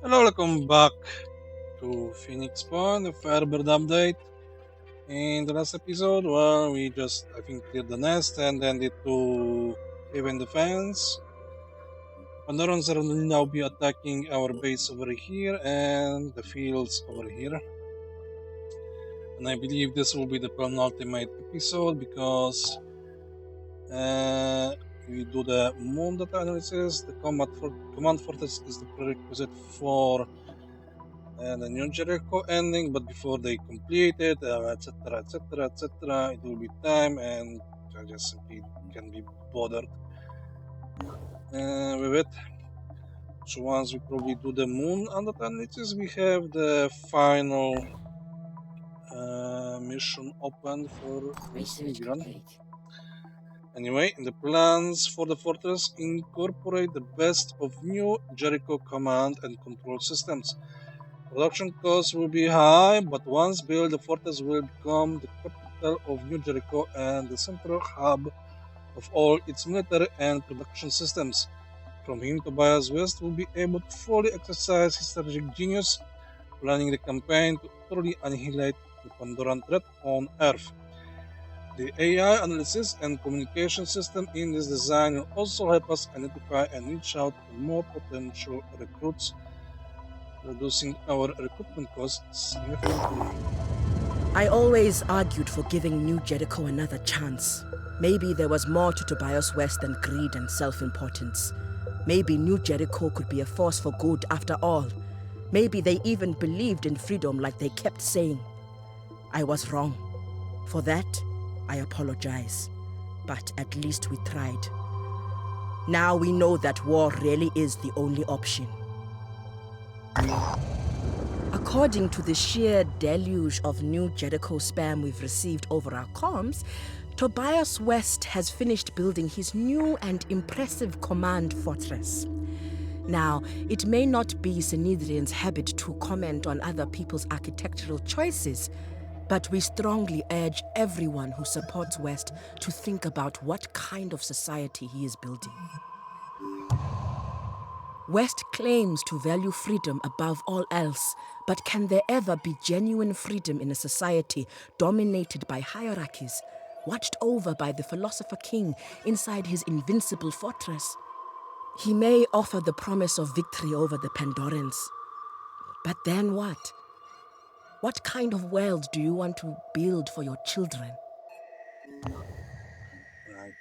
Hello, welcome back to Phoenix Point, the Firebird update. In the last episode, well, we just, I think, cleared the nest and then did to even the fence. Pandorans will now be attacking our base over here and the fields over here. And I believe this will be the penultimate episode because we do the moon data analysis. The command fortress is the prerequisite for the new Jericho ending, but before they complete it, etc., etc., etc., it will be time, and I just simply can't be bothered with it. So once we probably do the moon under analysis, we have the final mission open for this run. Anyway, the plans for the fortress incorporate the best of new Jericho command and control systems. Production costs will be high, but once built, the fortress will become the capital of New Jericho and the central hub of all its military and production systems. From him, Tobias West will be able to fully exercise his strategic genius, planning the campaign to utterly annihilate the Pandoran threat on Earth. The AI analysis and communication system in this design will also help us identify and reach out to more potential recruits, reducing our recruitment costs significantly. I always argued for giving New Jericho another chance. Maybe there was more to Tobias West than greed and self-importance. Maybe New Jericho could be a force for good after all. Maybe they even believed in freedom like they kept saying. I was wrong. For that, I apologize. But at least we tried. Now we know that war really is the only option. According to the sheer deluge of New Jericho spam we've received over our comms, Tobias West has finished building his new and impressive command fortress. Now, it may not be Synedrian's habit to comment on other people's architectural choices, but we strongly urge everyone who supports West to think about what kind of society he is building. West claims to value freedom above all else, but can there ever be genuine freedom in a society dominated by hierarchies, watched over by the philosopher king inside his invincible fortress? He may offer the promise of victory over the Pandorans, but then what? What kind of world do you want to build for your children? Right.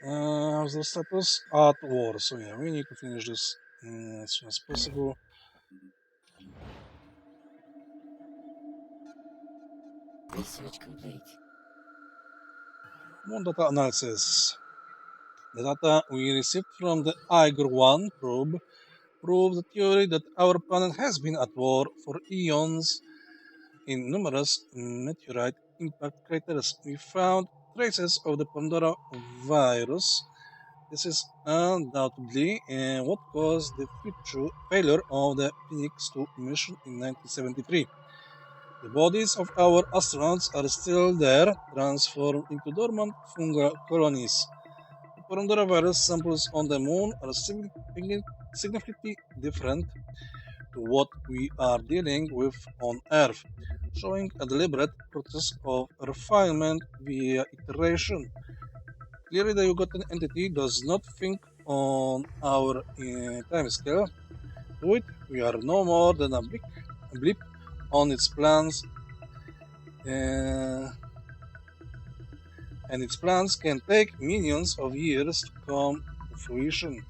How's the status? At war. So yeah, we need to finish this as soon as possible. Research complete. More data analysis. The data we received from the Iger-1 probe proves the theory that our planet has been at war for eons in numerous meteorite impact craters. We found traces of the Pandora virus. This is undoubtedly what caused the future failure of the Phoenix 2 mission in 1973. The bodies of our astronauts are still there, transformed into dormant fungal colonies. The coronavirus samples on the moon are significantly different to what we are dealing with on Earth, showing a deliberate process of refinement via iteration. Clearly, the Yugotan entity does not think on our timescale. To it, we are no more than a blip on its plans, and its plans can take millions of years to come to fruition.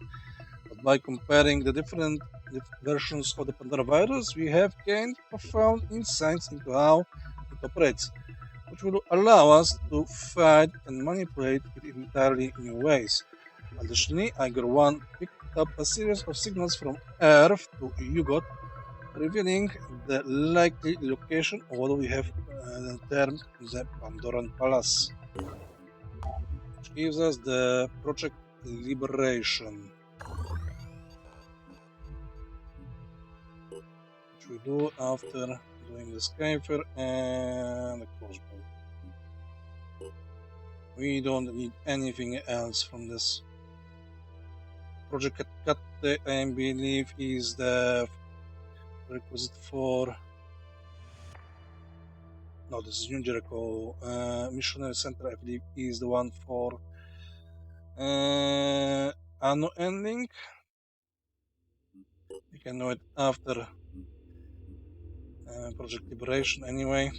But by comparing the different versions of the Pandora virus, we have gained profound insights into how it operates, which will allow us to fight and manipulate it in entirely new ways. Additionally, Iger 1 picked up a series of signals from Earth to Yugot, revealing the likely location of what we have termed the Pandoran Palace, which gives us the Project Liberation, which we do after doing the Skyfer and the crossbow. We don't need anything else from this. Project update, I believe, is the requisite for. No, this is New Jericho. Missionary Center, I believe, is the one for anno ending. You can know it after Project Liberation, anyway.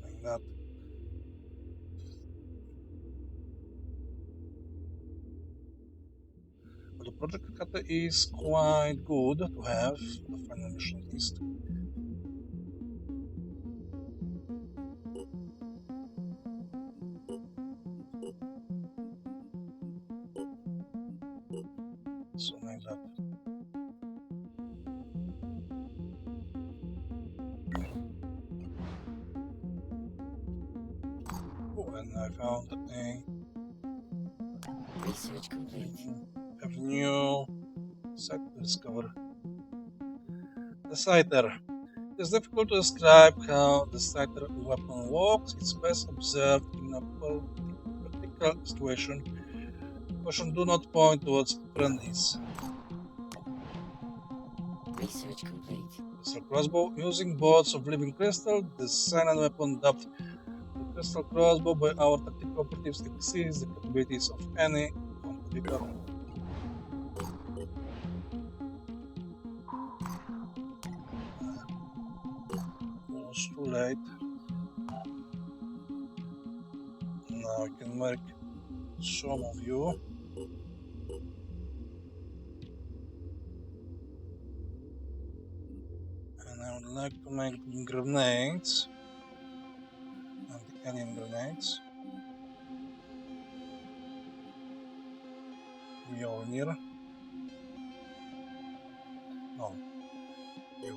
Like that. But the Project Kata is quite good to have for the final mission at least. So like that. Oh, and I found a Research complete. new site to discover. The Scyther. It is difficult to describe how the Scyther weapon works. It's best observed in a particular situation. Caution, do not point towards apprentice. Research complete. Crystal crossbow. Using boards of living crystal, the silent weapon dubbed the crystal crossbow by our tactical operatives exceeds the capabilities of any competitor. Almost too late. Now I can make some of you. And I would like to make grenades. Anti-alien grenades. Mjolnir. No. You.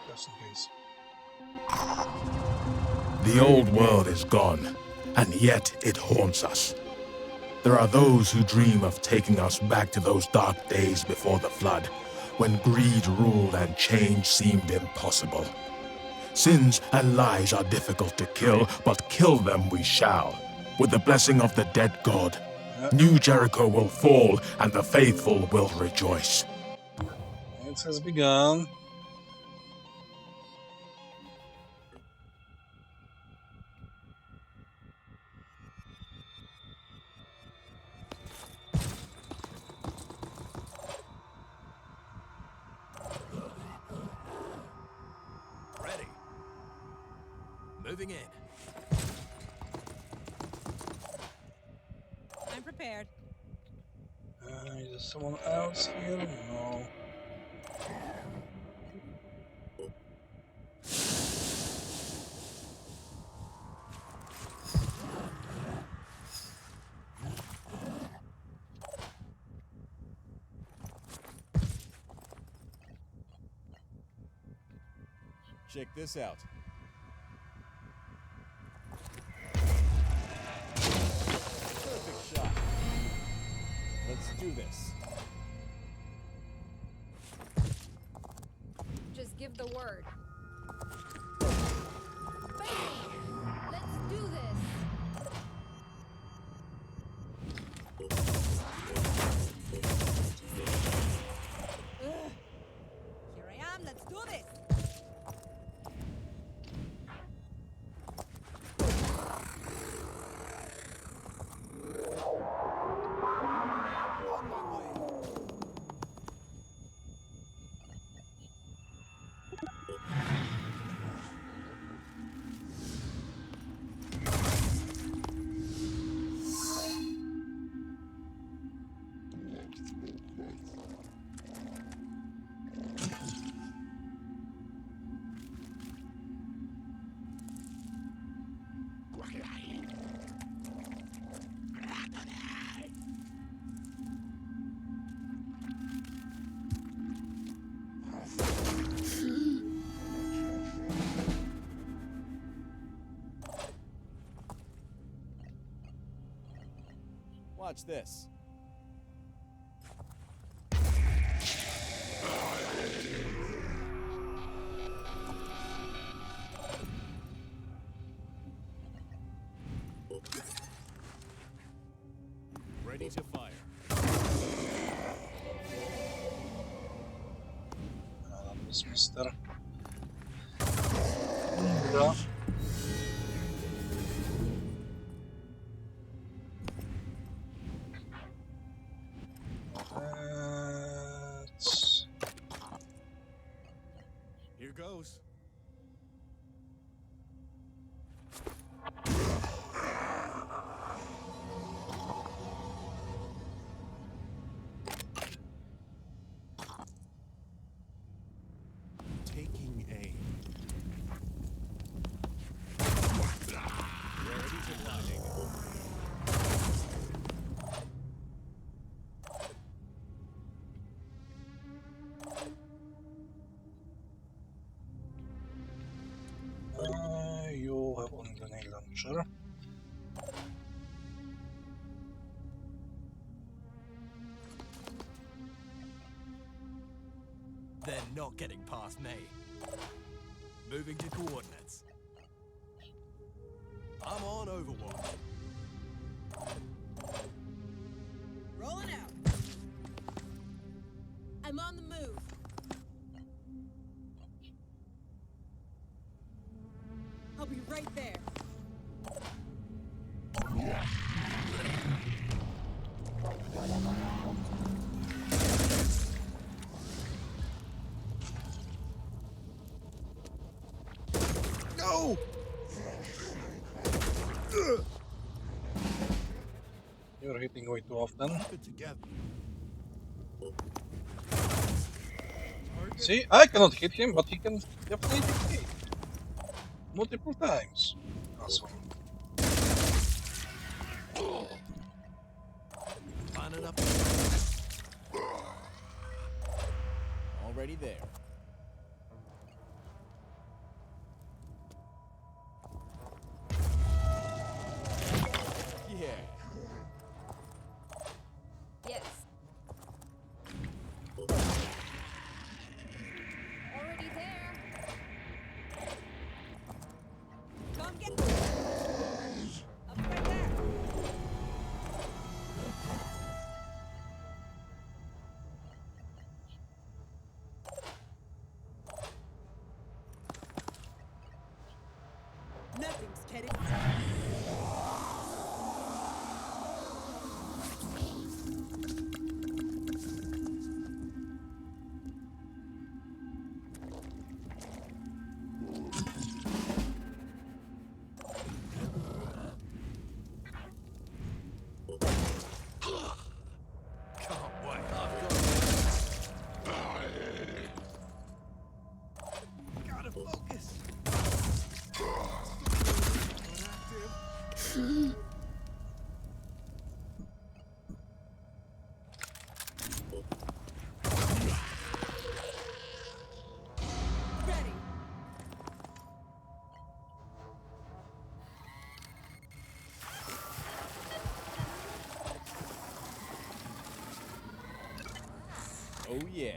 Just in case. The old world is gone, and yet it haunts us. There are those who dream of taking us back to those dark days before the flood, when greed ruled and change seemed impossible. Sins and lies are difficult to kill, but kill them we shall. With the blessing of the dead god, New Jericho will fall, and the faithful will rejoice. It has begun. Ready. Moving in. I'm prepared. Is there someone else here? No. Check this out. Perfect shot. Let's do this. Just give the word. Bang! Let's do this. Here I am. Let's do this. Watch this. Ready to fire. That was Mr. Tundra. That's... Here goes. Taking aim. Ready to fighting. You have only the nail launcher. They're not getting past me. Moving to coordinates. I'm on Overwatch. Rolling out. I'm on the move. I'll be right there. No! You're hitting way too often. Keep it together. See, I cannot hit him, but he can definitely hit me. Multiple times. Awesome. Lining up. Already there. Yeah. Yes. Already there. Come get me. I'll be right there. Nothing's kidding. Can't wait. I've got to focus. Ready. Oh yeah.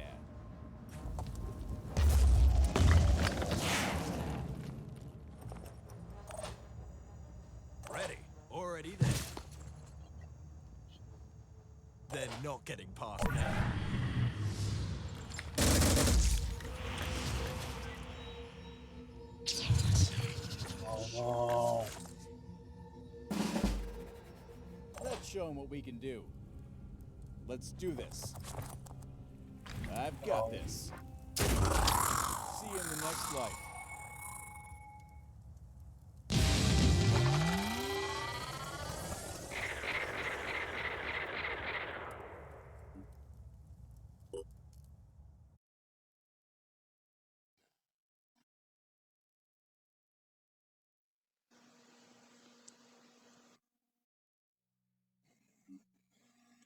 Ready. Already there. They're not getting past me. Oh Let's show them what we can do. Let's do this. I've got this. See you in the next life.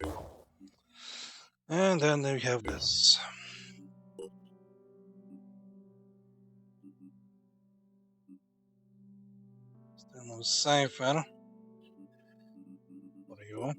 no. And then we have this. Still no cipher. What are you?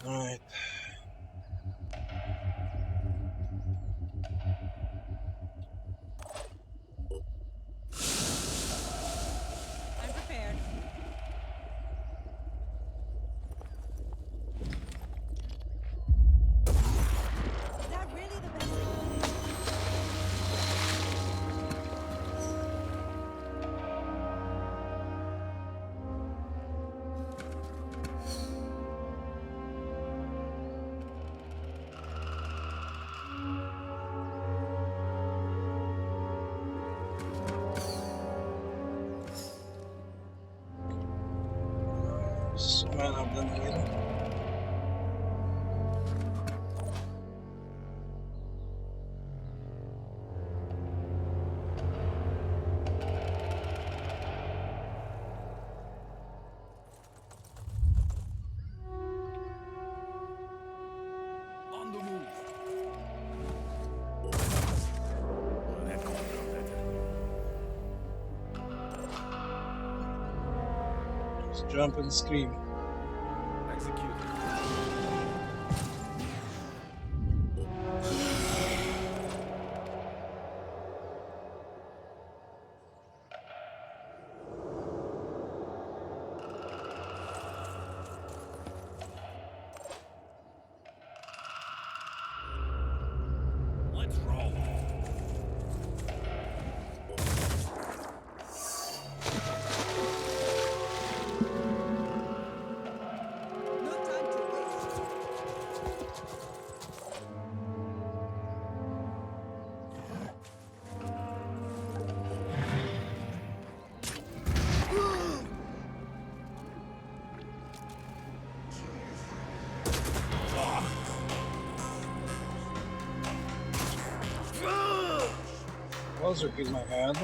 Alright. I'm prepared. Is that really the best thing? So many of them here. On the move. Just jump and scream. Execute. Let's roll. No time to waste. Also heal my head.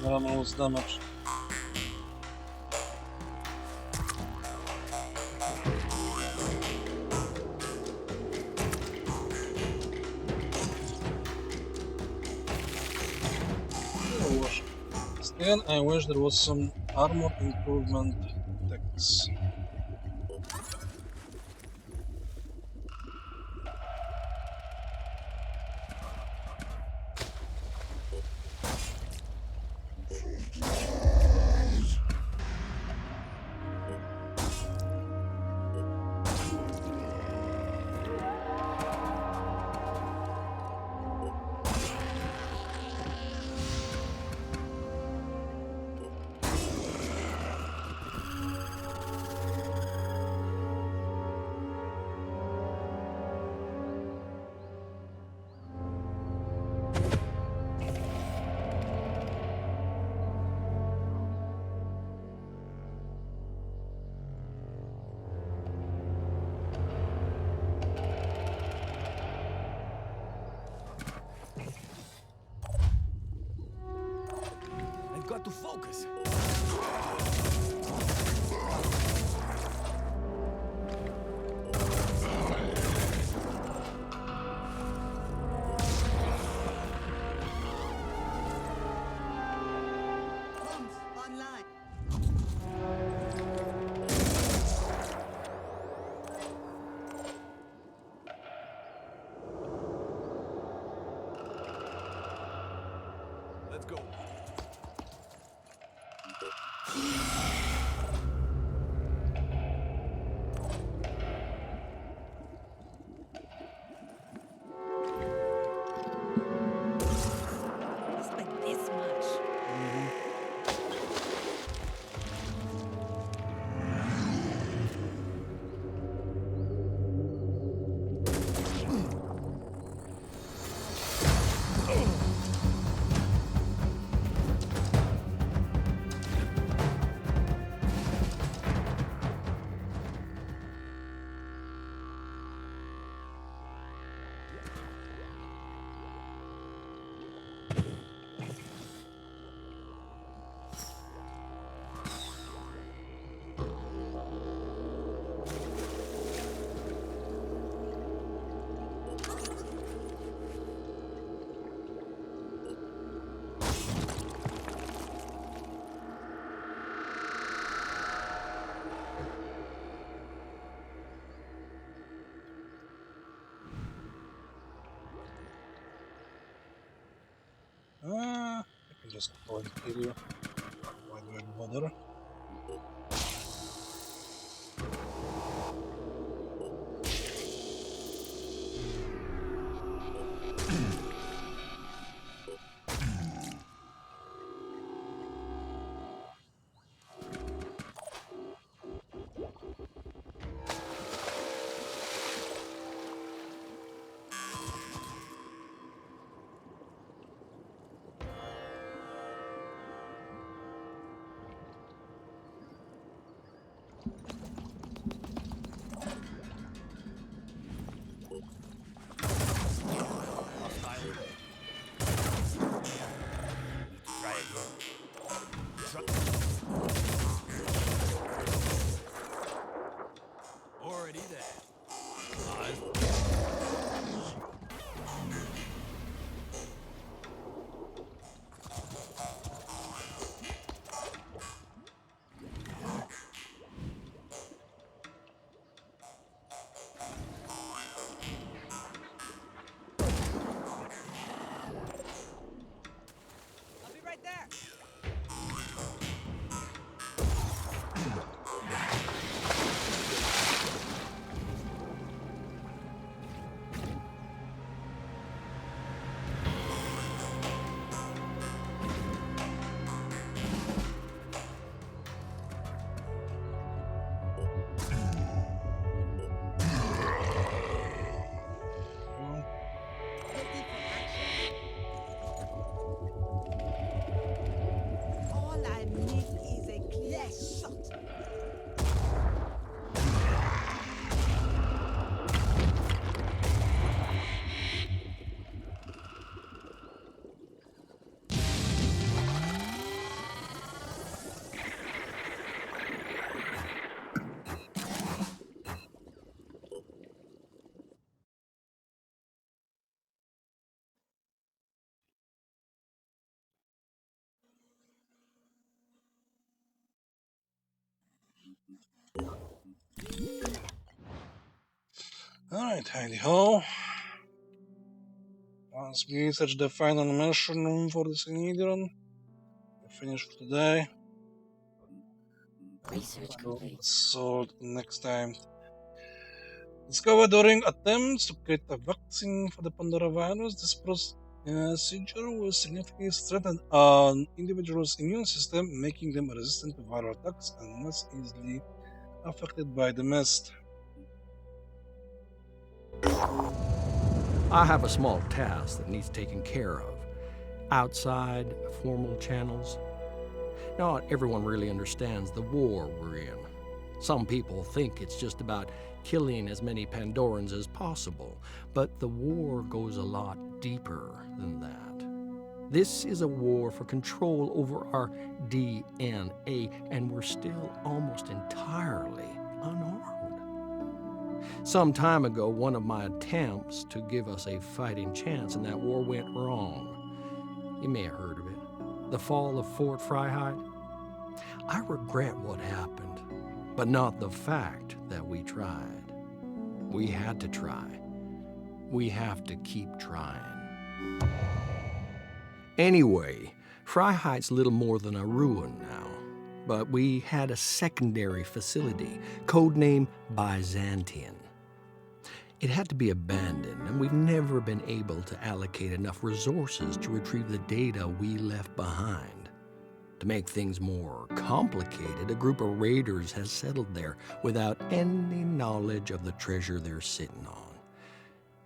Normal damage. Still, I wish there was some armor improvement text. just go and kill you. Why do I bother? Already there. I'll be right there. Ready for action. All I need is a clear shot. Alright, Heidi ho. Once we research the final mission room for this Ignidron, we finish for today. Research complete. So next time. Discovered during attempts to create a vaccine for the Pandora virus, this procedure will significantly strengthen an individual's immune system, making them resistant to viral attacks and less easily affected by the mist. I have a small task that needs taken care of. Outside formal channels. Not everyone really understands the war we're in. Some people think it's just about killing as many Pandorans as possible, but the war goes a lot deeper than that. This is a war for control over our DNA, and we're still almost entirely unarmed. Some time ago, one of my attempts to give us a fighting chance in that war went wrong. You may have heard of it. The fall of Fort Freiheit. I regret what happened, but not the fact that we tried. We had to try. We have to keep trying. Anyway, Freiheit's little more than a ruin now, but we had a secondary facility, codenamed Byzantium. It had to be abandoned, and we've never been able to allocate enough resources to retrieve the data we left behind. To make things more complicated, a group of raiders has settled there without any knowledge of the treasure they're sitting on.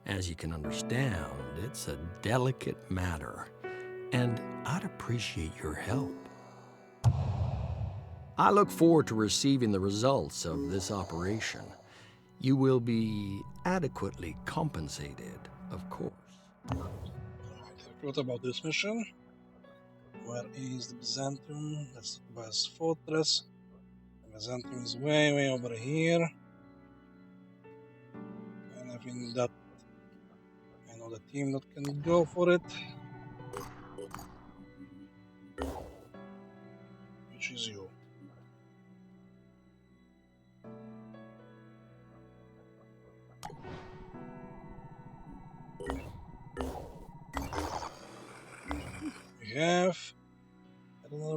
As you can understand, it's a delicate matter, and I'd appreciate your help. I look forward to receiving the results of this operation. You will be adequately compensated, of course. What about this mission? Where is the Byzantium? That's the best fortress. The Byzantium is way over here. And I think that I know the team that can go for it. Which is you. We have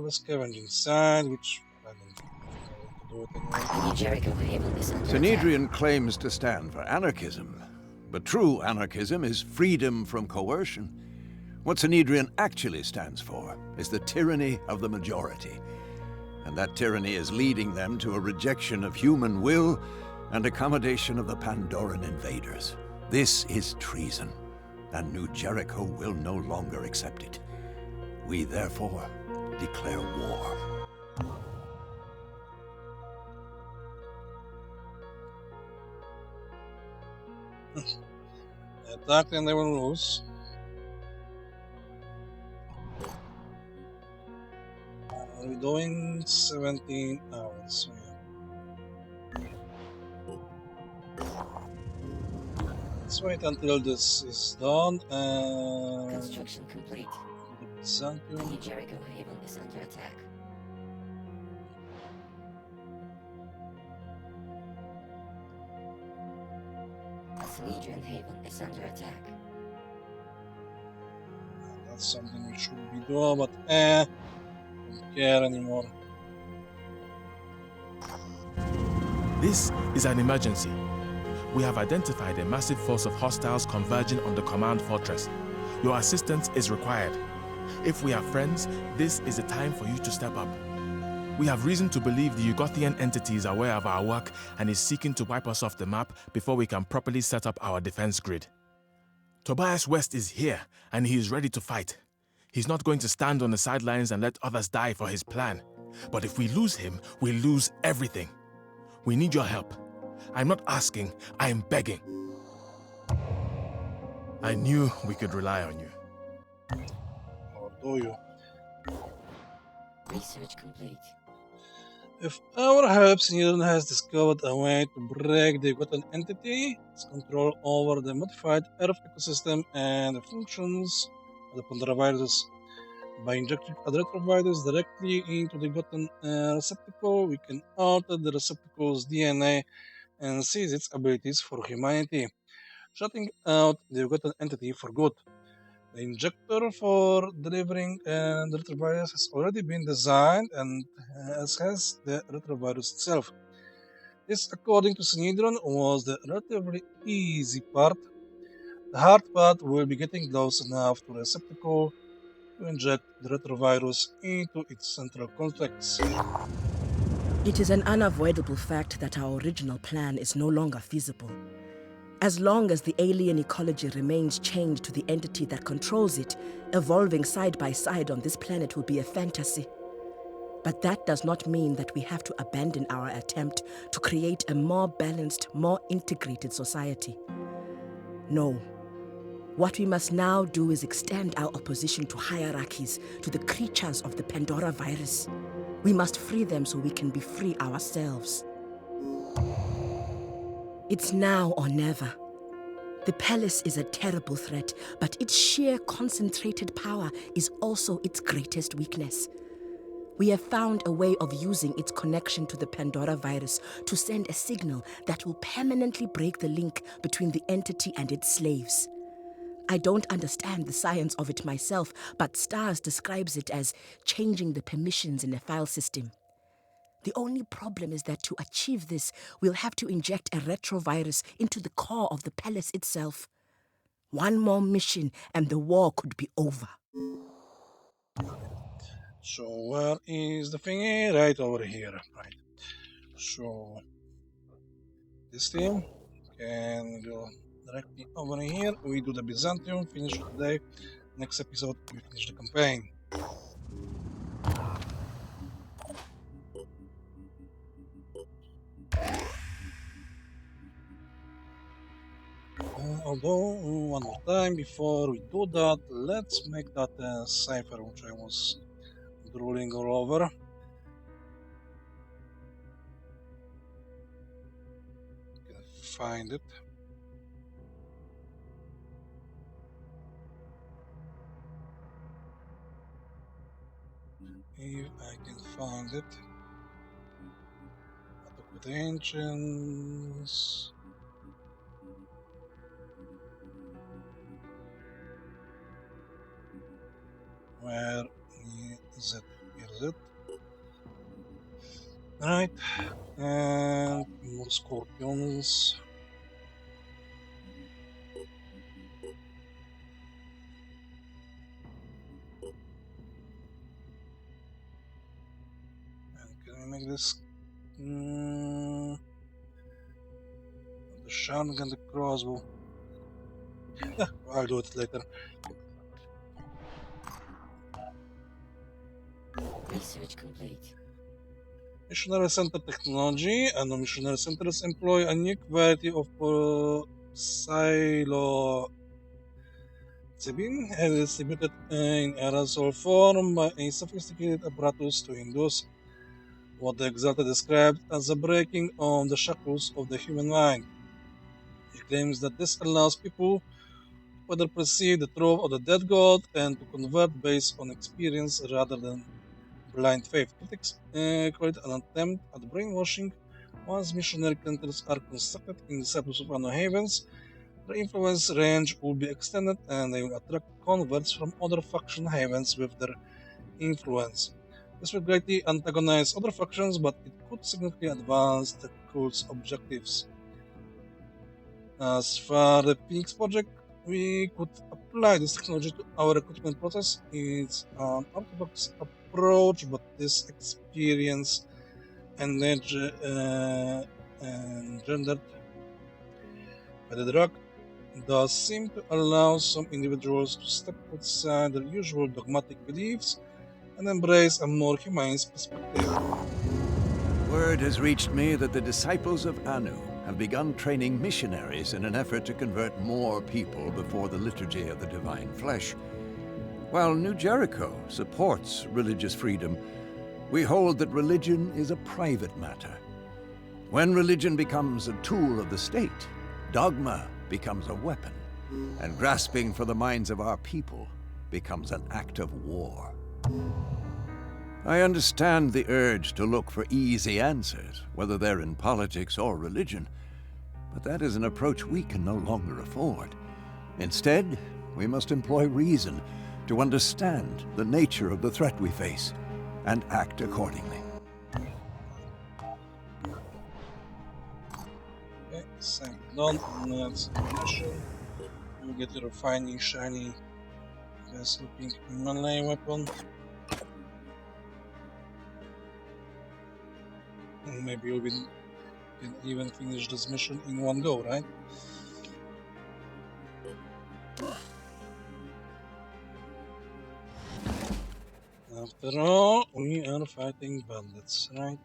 the scavenging side, which I don't think I want to do it anyway. New Jericho Haven is under attack. Synedrian claims to stand for anarchism, but true anarchism is freedom from coercion. What Synedrian actually stands for is the tyranny of the majority, and that tyranny is leading them to a rejection of human will and accommodation of the Pandoran invaders. This is treason, and New Jericho will no longer accept it. We therefore declare war. Attack and they will lose. Are we doing 17 hours? So yeah. Let's wait until this is done and Construction complete. the Byzantium. New Jericho Haven is under attack. Synedrian Haven is under attack. That's something we should be doing, but don't care anymore. This is an emergency. We have identified a massive force of hostiles converging on the command fortress. Your assistance is required. If we are friends, this is the time for you to step up. We have reason to believe the Ugothian entity is aware of our work and is seeking to wipe us off the map before we can properly set up our defense grid. Tobias West is here, and he is ready to fight. He's not going to stand on the sidelines and let others die for his plan. But if we lose him, we lose everything. We need your help. I'm not asking, I am begging. I knew we could rely on you. Or do you? Research complete. If our help Synedrian has discovered a way to break the Gotham entity, its control over the modified Earth ecosystem and the functions of the Pandora virus, by injecting a retrovirus directly into the Gotham receptacle, we can alter the receptacle's DNA and seize its abilities for humanity, shutting out the Gotham entity for good. The injector for delivering the retrovirus has already been designed, and as has the retrovirus itself. This, according to Synedrian, was the relatively easy part. The hard part will be getting close enough to the receptacle to inject the retrovirus into its central complex. It is an unavoidable fact that our original plan is no longer feasible. As long as the alien ecology remains chained to the entity that controls it, evolving side by side on this planet will be a fantasy. But that does not mean that we have to abandon our attempt to create a more balanced, more integrated society. No. What we must now do is extend our opposition to hierarchies, to the creatures of the Pandora virus. We must free them so we can be free ourselves. It's now or never. The palace is a terrible threat, but its sheer concentrated power is also its greatest weakness. We have found a way of using its connection to the Pandora virus to send a signal that will permanently break the link between the entity and its slaves. I don't understand the science of it myself, but STARS describes it as changing the permissions in a file system. The only problem is that to achieve this, we'll have to inject a retrovirus into the core of the palace itself. One more mission and the war could be over. So where is the thingy? Right over here. Right. So this team can go directly over here. We do the Byzantium, finish it today. Next episode we finish the campaign. Although, one more time before we do that, let's make that cipher which I was drooling all over. Can find it. If I can find it. Attack with ancients. Where is it? is it. Right, and more scorpions. And can we make this? The shank and the crossbow. Yeah, I'll do it later. Research complete. Missionary Center technology and missionary centers employ a unique variety of psilocybin distributed in aerosol form by a sophisticated apparatus to induce what the Exalted described as the breaking of the shackles of the human mind. He claims that this allows people to better perceive the truth of the dead God and to convert based on experience rather than blind faith. Critics call it an attempt at brainwashing. Once missionary centers are constructed in disciples of Anno Havens, their influence range will be extended and they will attract converts from other faction havens with their influence. This will greatly antagonize other factions, but it could significantly advance the cult's objectives. As for the Phoenix project, we could apply this technology to our recruitment process. It's an orthodox approach, but this experience engendered by the drug does seem to allow some individuals to step outside their usual dogmatic beliefs and embrace a more humane perspective. Word has reached me that the disciples of Anu have begun training missionaries in an effort to convert more people before the liturgy of the divine flesh. While New Jericho supports religious freedom, we hold that religion is a private matter. When religion becomes a tool of the state, dogma becomes a weapon, and grasping for the minds of our people becomes an act of war. I understand the urge to look for easy answers, whether they're in politics or religion, but that is an approach we can no longer afford. Instead, we must employ reason to understand the nature of the threat we face and act accordingly. Okay, same done. Let's mission. You get your refining shiny best looking melee weapon. And maybe we can even finish this mission in one go, right? After all, we are fighting bandits, right?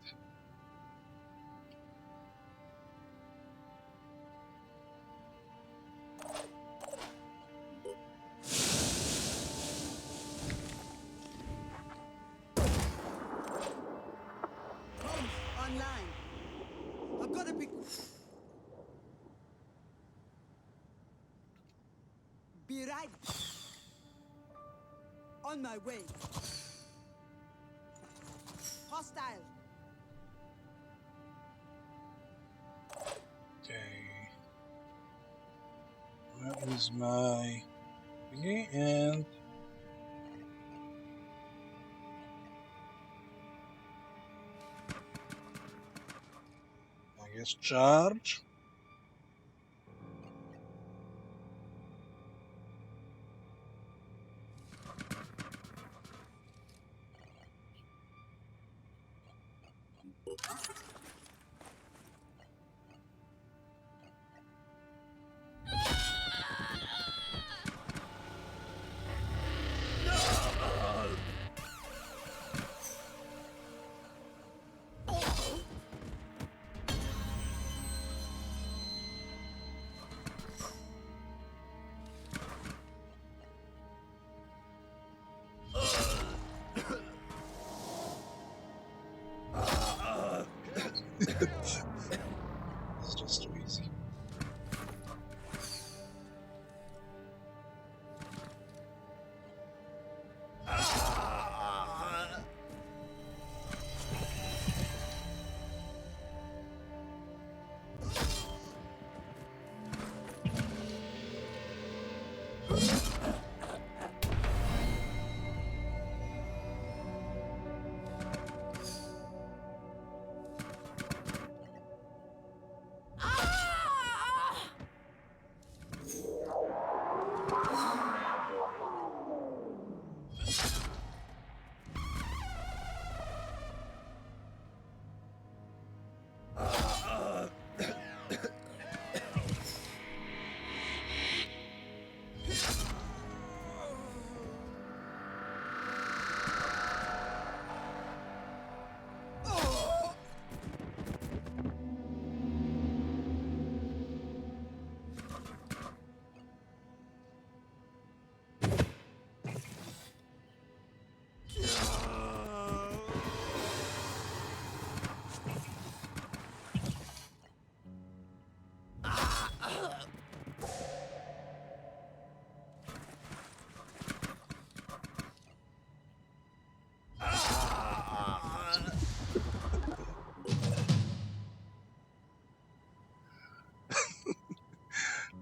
Online. I've got to be right. On my way. Hostile. Okay. Where is my thingy? And I guess charge. It's just too easy.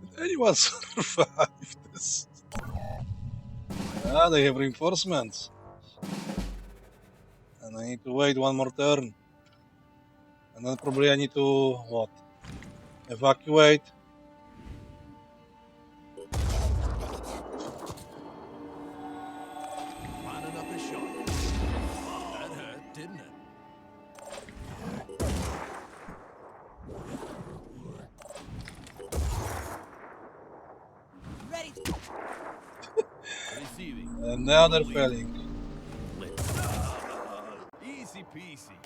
Did anyone survive this? Ah, they have reinforcements. And I need to wait one more turn. And then probably I need to, what? Evacuate. Lining up a shot. That hurt, didn't it? Ready. Receiving. And now they're failing. Easy peasy.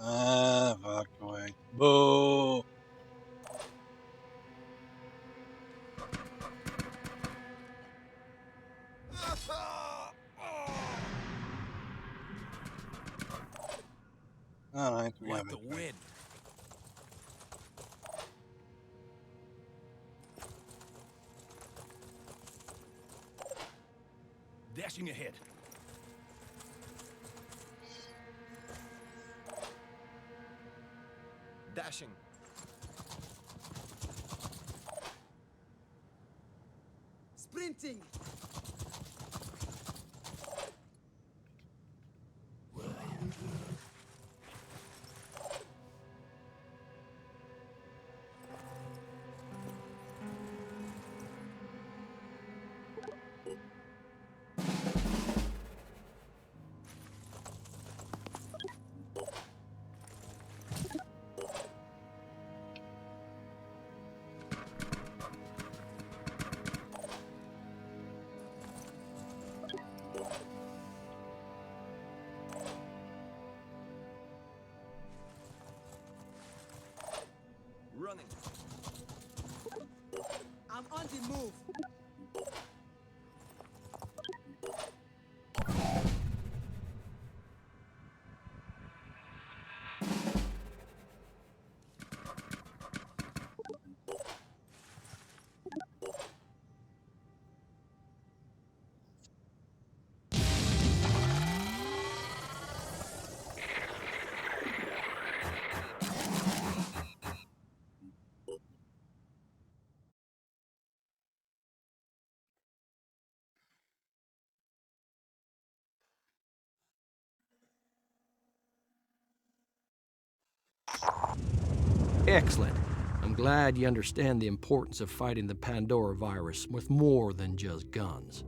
Evacuate. Boo! Alright, we have Let the it. win. Dashing ahead. Dashing. Sprinting. Running. I'm on the move. Excellent. I'm glad you understand the importance of fighting the Pandora virus with more than just guns.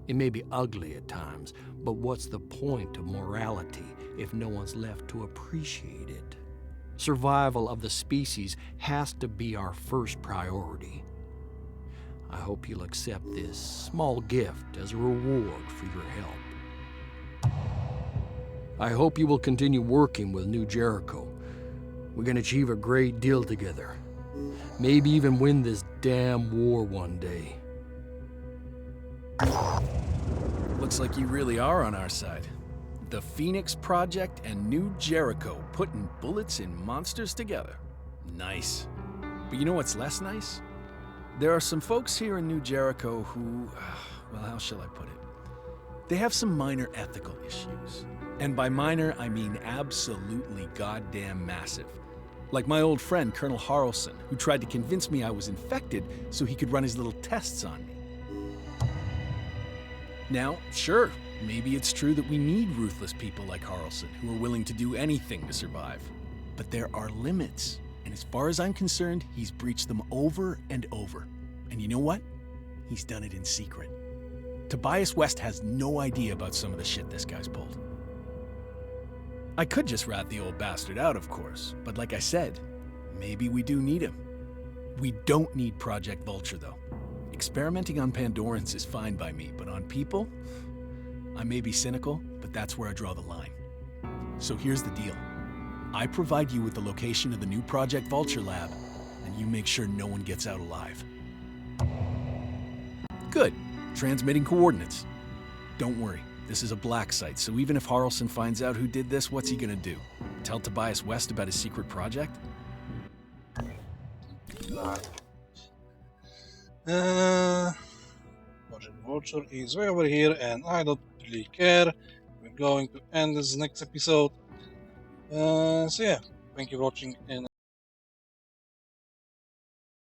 It may be ugly at times, but what's the point of morality if no one's left to appreciate it? Survival of the species has to be our first priority. I hope you'll accept this small gift as a reward for your help. I hope you will continue working with New Jericho. We can achieve a great deal together. Maybe even win this damn war one day. Looks like you really are on our side. The Phoenix Project and New Jericho putting bullets and monsters together. Nice. But you know what's less nice? There are some folks here in New Jericho who, well, how shall I put it? They have some minor ethical issues. And by minor, I mean absolutely goddamn massive. Like my old friend, Colonel Harrelson, who tried to convince me I was infected so he could run his little tests on me. Now, sure, maybe it's true that we need ruthless people like Harrelson who are willing to do anything to survive. But there are limits, and as far as I'm concerned, he's breached them over and over. And you know what? He's done it in secret. Tobias West has no idea about some of the shit this guy's pulled. I could just rat the old bastard out, of course, but like I said, maybe we do need him. We don't need Project Vulture, though. Experimenting on Pandorans is fine by me, but on people? I may be cynical, but that's where I draw the line. So here's the deal. I provide you with the location of the new Project Vulture lab, and you make sure no one gets out alive. Good. Transmitting coordinates. Don't worry, this is a black site, so even if Harrelson finds out who did this, what's he gonna do? tell Tobias West about his secret project? Project Vulture is way over here, and I don't really care. We're going to end this next episode. So yeah, thank you for watching, and